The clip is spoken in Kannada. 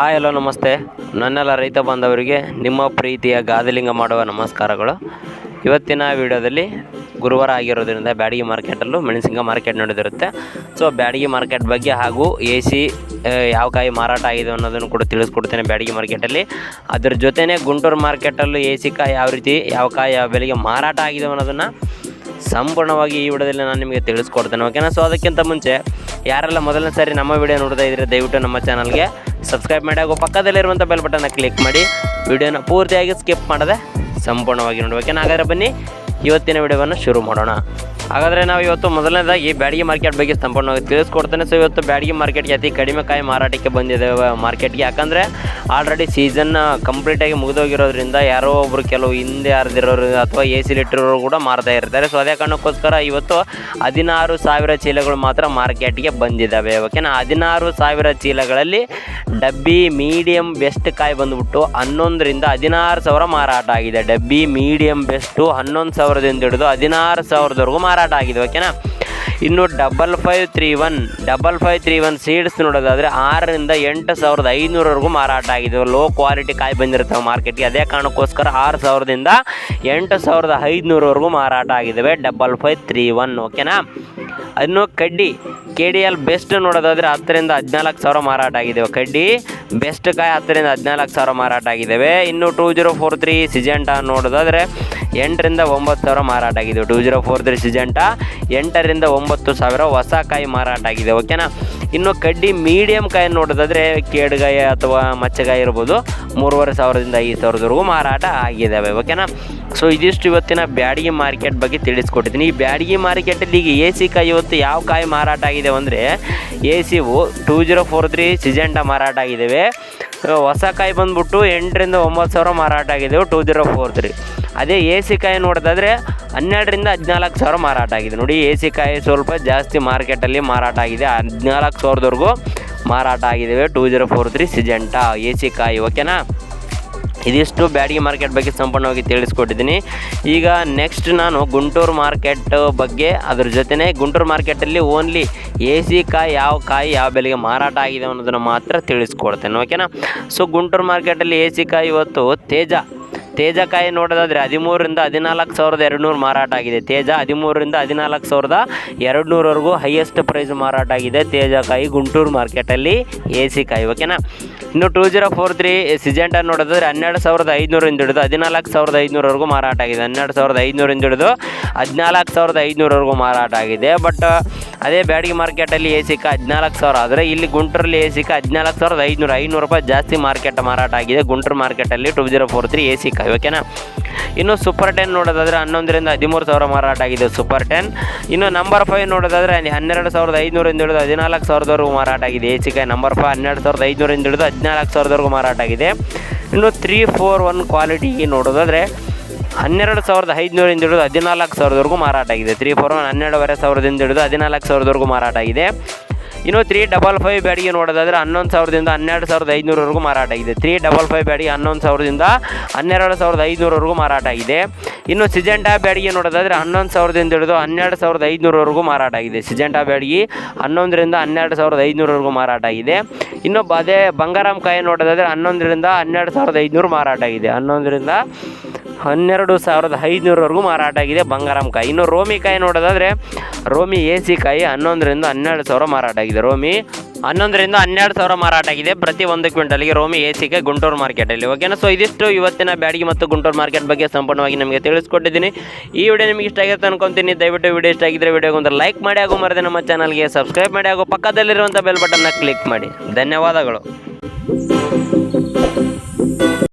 ಹಲೋ ನಮಸ್ತೆ. ನನ್ನೆಲ್ಲ ರೈತ ಬಾಂಧವರಿಗೆ ನಿಮ್ಮ ಪ್ರೀತಿಯ ಗಾದಿಲಿಂಗ ಮಾಡುವ ನಮಸ್ಕಾರಗಳು. ಇವತ್ತಿನ ವಿಡಿಯೋದಲ್ಲಿ ಗುರುವಾರ ಆಗಿರೋದ್ರಿಂದ ಬ್ಯಾಡಗಿ ಮಾರ್ಕೆಟಲ್ಲೂ ಮೆಣಸಿನಕಾಯಿ ಮಾರ್ಕೆಟ್ ನಡೆದಿರುತ್ತೆ. ಸೊ ಬ್ಯಾಡಗಿ ಮಾರ್ಕೆಟ್ ಬಗ್ಗೆ ಹಾಗೂ AC ಯಾವ ಕಾಯಿ ಮಾರಾಟ ಆಗಿದೆ ಅನ್ನೋದನ್ನು ಕೂಡ ತಿಳಿಸ್ಕೊಡ್ತೇನೆ ಬ್ಯಾಡಗಿ ಮಾರ್ಕೆಟಲ್ಲಿ. ಅದ್ರ ಜೊತೆಯೇ ಗುಂಟೂರು ಮಾರ್ಕೆಟಲ್ಲೂ AC ಕಾಯಿ ಯಾವ ರೀತಿ ಯಾವ ಕಾಯಿ ಯಾವ ಬೆಲೆಗೆ ಮಾರಾಟ ಆಗಿದೆ ಅನ್ನೋದನ್ನು ಸಂಪೂರ್ಣವಾಗಿ ಈ ವಿಡಿಯೋದಲ್ಲಿ ನಾನು ನಿಮಗೆ ತಿಳಿಸ್ಕೊಡ್ತೇನೆ, ಓಕೆನಾ. ಸೊ ಅದಕ್ಕಿಂತ ಮುಂಚೆ ಯಾರೆಲ್ಲ ಮೊದಲನೇ ಸಾರಿ ನಮ್ಮ ವಿಡಿಯೋ ನೋಡ್ತಾ ಇದ್ದರೆ ದಯವಿಟ್ಟು ನಮ್ಮ ಚಾನಲ್ಗೆ ಸಬ್ಸ್ಕ್ರೈಬ್ ಮಾಡಿ ಹಾಗೂ ಪಕ್ಕದಲ್ಲಿರುವಂಥ ಬೆಲ್ ಬಟನ್ನ ಕ್ಲಿಕ್ ಮಾಡಿ ವಿಡಿಯೋನ ಪೂರ್ತಿಯಾಗಿ ಸ್ಕಿಪ್ ಮಾಡದೆ ಸಂಪೂರ್ಣವಾಗಿ ನೋಡಿ, ಓಕೆನಾ. ಹಾಗಾದರೆ ಬನ್ನಿ ಇವತ್ತಿನ ವಿಡಿಯೋವನ್ನು ಶುರು ಮಾಡೋಣ. ಹಾಗಾದರೆ ನಾವು ಇವತ್ತು ಮೊದಲನೇದಾಗಿ ಬ್ಯಾಡಗಿ ಮಾರ್ಕೆಟ್ ಬಗ್ಗೆ ಸಂಪೂರ್ಣವಾಗಿ ತಿಳಿಸ್ಕೊಡ್ತೇನೆ. ಸೊ ಇವತ್ತು ಬ್ಯಾಡಗಿ ಮಾರ್ಕೆಟ್ಗೆ ಅತಿ ಕಡಿಮೆ ಕಾಯಿ ಮಾರಾಟಕ್ಕೆ ಬಂದಿದೆ ಮಾರ್ಕೆಟ್ಗೆ. ಯಾಕಂದರೆ ಆಲ್ರೆಡಿ ಸೀಸನ್ ಕಂಪ್ಲೀಟಾಗಿ ಮುಗಿದೋಗಿರೋದ್ರಿಂದ ಯಾರೋ ಒಬ್ಬರು ಕೆಲವು ಹಿಂದೆ ಹರಿದಿರೋರು ಅಥವಾ AC ಇಟ್ಟಿರೋರು ಕೂಡ ಮಾರ್ತಾ ಇರ್ತಾರೆ. ಸೊ ಅದೇ ಕಾರಣಕ್ಕೋಸ್ಕರ ಇವತ್ತು 16,000 ಚೀಲಗಳು ಮಾತ್ರ ಮಾರ್ಕೆಟ್ಗೆ ಬಂದಿದ್ದಾವೆ, ಓಕೆನಾ. 16,000 ಚೀಲಗಳಲ್ಲಿ ಡಬ್ಬಿ ಮೀಡಿಯಮ್ ಬೆಸ್ಟ್ ಕಾಯಿ ಬಂದುಬಿಟ್ಟು 11ರಿಂದ 16,000 ಮಾರಾಟ ಆಗಿದೆ. ಡಬ್ಬಿ ಮೀಡಿಯಮ್ ಬೆಸ್ಟು 11,000ದಿಂದ ಹಿಡಿದು 16,000ವರೆಗೂ ಮಾರಾಟ ಆಗಿದೆ, ಓಕೆನಾ. ಇನ್ನು 5531 ಸೀಡ್ಸ್ ನೋಡೋದಾದರೆ 6ರಿಂದ 8,500ವರೆಗೂ ಮಾರಾಟ ಆಗಿದೆ. ಲೋ ಕ್ವಾಲಿಟಿ ಕಾಯಿ ಬಂದಿರ್ತವೆ ಮಾರ್ಕೆಟ್ಗೆ. ಅದೇ ಕಾರಣಕ್ಕೋಸ್ಕರ 6,000ದಿಂದ 8,500ವರೆಗೂ ಮಾರಾಟ ಆಗಿದ್ದಾವೆ 5531, ಓಕೆನಾ. ಇನ್ನು ಕಡ್ಡಿ KDL ಬೆಸ್ಟ್ ನೋಡೋದಾದರೆ 10ರಿಂದ 14,000 ಮಾರಾಟ ಆಗಿದ್ದಾವೆ. ಕಡ್ಡಿ ಬೆಸ್ಟ್ ಕಾಯಿ 10ರಿಂದ 14,000 ಮಾರಾಟ ಆಗಿದ್ದಾವೆ. ಇನ್ನು 2043 ಸಿಜೆಂಟಾ ನೋಡೋದಾದರೆ 8ರಿಂದ 9,000 ಮಾರಾಟ ಆಗಿದೆ. 2043 ಸಿಜೆಂಟಾ 8ರಿಂದ 9,000 ಹೊಸ ಕಾಯಿ ಮಾರಾಟ ಆಗಿದೆ, ಓಕೆನಾ. ಇನ್ನು ಕಡ್ಡಿ ಮೀಡಿಯಮ್ ಕಾಯಿ ನೋಡೋದಾದರೆ ಕೇಡುಗಾಯಿ ಅಥವಾ ಮಚ್ಚಗಾಯಿ ಇರ್ಬೋದು 3,500ದಿಂದ 5,000ವರೆಗೂ ಮಾರಾಟ ಆಗಿದ್ದಾವೆ, ಓಕೆನಾ. ಸೊ ಇದಿಷ್ಟು ಇವತ್ತಿನ ಬ್ಯಾಡಗಿ ಮಾರ್ಕೆಟ್ ಬಗ್ಗೆ ತಿಳಿಸ್ಕೊಟ್ಟಿದ್ದೀನಿ. ಈ ಬ್ಯಾಡಗಿ ಮಾರ್ಕೆಟಲ್ಲಿ ಈಗ AC ಕಾಯಿ ಇವತ್ತು ಯಾವ ಕಾಯಿ ಮಾರಾಟ ಆಗಿದೆ ಅಂದರೆ ACವು 2043 ಸಿಜೆಂಟಾ ಮಾರಾಟ ಆಗಿದ್ದಾವೆ. ಹೊಸ ಕಾಯಿ ಬಂದ್ಬಿಟ್ಟು 8ರಿಂದ 9,000 ಮಾರಾಟ ಆಗಿದ್ದಾವೆ 2043. ಅದೇ AC ಕಾಯಿ ನೋಡೋದಾದರೆ 12ರಿಂದ 14,000 ಮಾರಾಟ ಆಗಿದೆ. ನೋಡಿ AC ಕಾಯಿ ಸ್ವಲ್ಪ ಜಾಸ್ತಿ ಮಾರ್ಕೆಟಲ್ಲಿ ಮಾರಾಟ ಆಗಿದೆ. 14,000ವರೆಗೂ ಮಾರಾಟ ಆಗಿದ್ದಾವೆ 2043 ಸಿಜೆಂಟಾ AC ಕಾಯಿ, ಓಕೆನಾ. ಇದಿಷ್ಟು ಬ್ಯಾಡಗಿ ಮಾರ್ಕೆಟ್ ಬಗ್ಗೆ ಸಂಪೂರ್ಣವಾಗಿ ತಿಳಿಸ್ಕೊಟ್ಟಿದ್ದೀನಿ. ಈಗ ನೆಕ್ಸ್ಟ್ ನಾನು ಗುಂಟೂರು ಮಾರ್ಕೆಟ್ ಬಗ್ಗೆ, ಅದ್ರ ಜೊತೆನೇ ಗುಂಟೂರು ಮಾರ್ಕೆಟಲ್ಲಿ ಓನ್ಲಿ AC ಕಾಯಿ ಯಾವ ಬೆಲೆಗೆ ಮಾರಾಟ ಆಗಿದೆ ಅನ್ನೋದನ್ನು ಮಾತ್ರ ತಿಳಿಸ್ಕೊಡ್ತೇನೆ, ಓಕೆನಾ. ಸೊ ಗುಂಟೂರು ಮಾರ್ಕೆಟಲ್ಲಿ AC ಕಾಯಿ ಇವತ್ತು ತೇಜ ಕಾಯಿ ನೋಡೋದಾದರೆ 13ರಿಂದ 14,200 ಮಾರಾಟ ಆಗಿದೆ. ತೇಜ 13ರಿಂದ 14,200ವರೆಗೂ ಹೈಯೆಸ್ಟ್ ಪ್ರೈಸ್ ಮಾರಾಟ ಆಗಿದೆ ತೇಜ ಕಾಯಿ ಗುಂಟೂರು ಮಾರ್ಕೆಟಲ್ಲಿ AC ಕಾಯಿ, ಓಕೆನಾ. ಇನ್ನು 2043 ಸಿಜೆಂಟಾ ನೋಡೋದಾದರೆ 12,500ರಿಂದ ಹಿಡಿದು 14,500ವರೆಗೂ ಮಾರಾಟ ಆಗಿದೆ. 12,500ರಿಂದ ಹಿಡಿದು 14,500ವರೆಗೂ ಮಾರಾಟ ಆಗಿದೆ. ಬಟ್ ಅದೇ ಬ್ಯಾಡಗಿ ಮಾರ್ಕೆಟಲ್ಲಿ AC ಕಾಯಿ 14,000 ಆದರೆ ಇಲ್ಲಿ ಗುಂಟೂರಲ್ಲಿ AC ಕಾಯಿ 14,500 500 ರೂಪಾಯಿ ಜಾಸ್ತಿ ಮಾರಾಟ ಆಗಿದೆ ಗುಂಟೂರು ಮಾರ್ಕೆಟಲ್ಲಿ 2043 AC ಕಾಯಿ, ಓಕೆನಾ. ಇನ್ನು ಸೂಪರ್ 10 ನೋಡೋದಾದರೆ 11ರಿಂದ 13,000 ಮಾರಾಟ ಆಗಿದೆ ಸೂಪರ್ 10. ಇನ್ನು ನಂಬರ್ 5 ನೋಡೋದಾದರೆ 12,500ರಿಂದ ಹಿಡಿದು 14,000ವರೆಗೂ ಮಾರಾಟ ಆಗಿದೆ AC ಕಾಯಿ. ನಂಬರ್ 5 12,500ರಿಂದ ಹಿಡಿದು 14,000ವರೆಗೂ ಮಾರಾಟ ಆಗಿದೆ. ಇನ್ನು 341 ಕ್ವಾಲಿಟಿ ನೋಡೋದಾದರೆ 12,500ರಿಂದ ಹಿಡಿದು 14,000ವರೆಗೂ ಮಾರಾಟ ಆಗಿದೆ. 341 12,500ದಿಂದ ಹಿಡಿದು 14,000ವರೆಗೂ ಮಾರಾಟ ಆಗಿದೆ. ಇನ್ನು 355 ಬ್ಯಾಡಗಿ ನೋಡೋದಾದರೆ 11,000ದಿಂದ 12,500ವರೆಗೂ ಮಾರಾಟ ಆಗಿದೆ. 355 ಬ್ಯಾಡಗಿ 11,000ದಿಂದ 12,500ವರೆಗೂ ಮಾರಾಟ ಆಗಿದೆ. ಇನ್ನು ಸಿಜೆಂಟಾ ಬ್ಯಾಡಗಿ ನೋಡೋದಾದರೆ 11,000ದಿಂದ ಹಿಡಿದು 12,500ವರೆಗೂ ಮಾರಾಟ ಆಗಿದೆ. ಸಿಜೆಂಟಾ ಬ್ಯಾಡಗಿ 11ರಿಂದ 12,500ವರೆಗೂ ಮಾರಾಟ ಆಗಿದೆ. ಇನ್ನು ಅದೇ ಬಂಗಾರಂ ಕಾಯಿ ನೋಡೋದಾದರೆ 11ರಿಂದ 12,500 ಮಾರಾಟ ಆಗಿದೆ. 11ರಿಂದ 12,500ವರೆಗೂ ಮಾರಾಟ ಆಗಿದೆ ಬಂಗಾರಂ ಕಾಯಿ. ಇನ್ನು ರೋಮಿ ಕಾಯಿ ನೋಡೋದಾದರೆ ರೋಮಿ AC ಕಾಯಿ 11ರಿಂದ 12,000 ಮಾರಾಟ ಆಗಿದೆ. ರೋಮಿ 11ರಿಂದ 12,000 ಮಾರಾಟ ಆಗಿದೆ ಪ್ರತಿ 1 ಕ್ವಿಂಟಲ್ಗೆ ರೋಮಿ AC ಕಾಯಿ ಗುಂಟೂರು ಮಾರ್ಕೆಟಲ್ಲಿ, ಓಕೆನಾ. ಸೊ ಇದಿಷ್ಟು ಇವತ್ತಿನ ಬ್ಯಾಡಗಿ ಮತ್ತು ಗುಂಟೂರು ಮಾರ್ಕೆಟ್ ಬಗ್ಗೆ ಸಂಪೂರ್ಣವಾಗಿ ನಿಮಗೆ ತಿಳಿಸ್ಕೊಟ್ಟಿದ್ದೀನಿ. ಈ ವಿಡಿಯೋ ನಿಮಗೆ ಇಷ್ಟ ಆಗುತ್ತೆ ಅನ್ಕೊತೀನಿ. ದಯವಿಟ್ಟು ವಿಡಿಯೋ ಇಷ್ಟ ಆಗಿದ್ದರೆ ವಿಡಿಯೋಗೆ ಒಂದು ಲೈಕ್ ಮಾಡಿ ಹಾಗೂ ಮರದೆ ನಮ್ಮ ಚಾನಲ್ಗೆ ಸಬ್ಸ್ಕ್ರೈಬ್ ಮಾಡಿ ಹಾಗೂ ಪಕ್ಕದಲ್ಲಿರುವಂಥ ಬೆಲ್ ಬಟನ್ನ ಕ್ಲಿಕ್ ಮಾಡಿ. ಧನ್ಯವಾದಗಳು.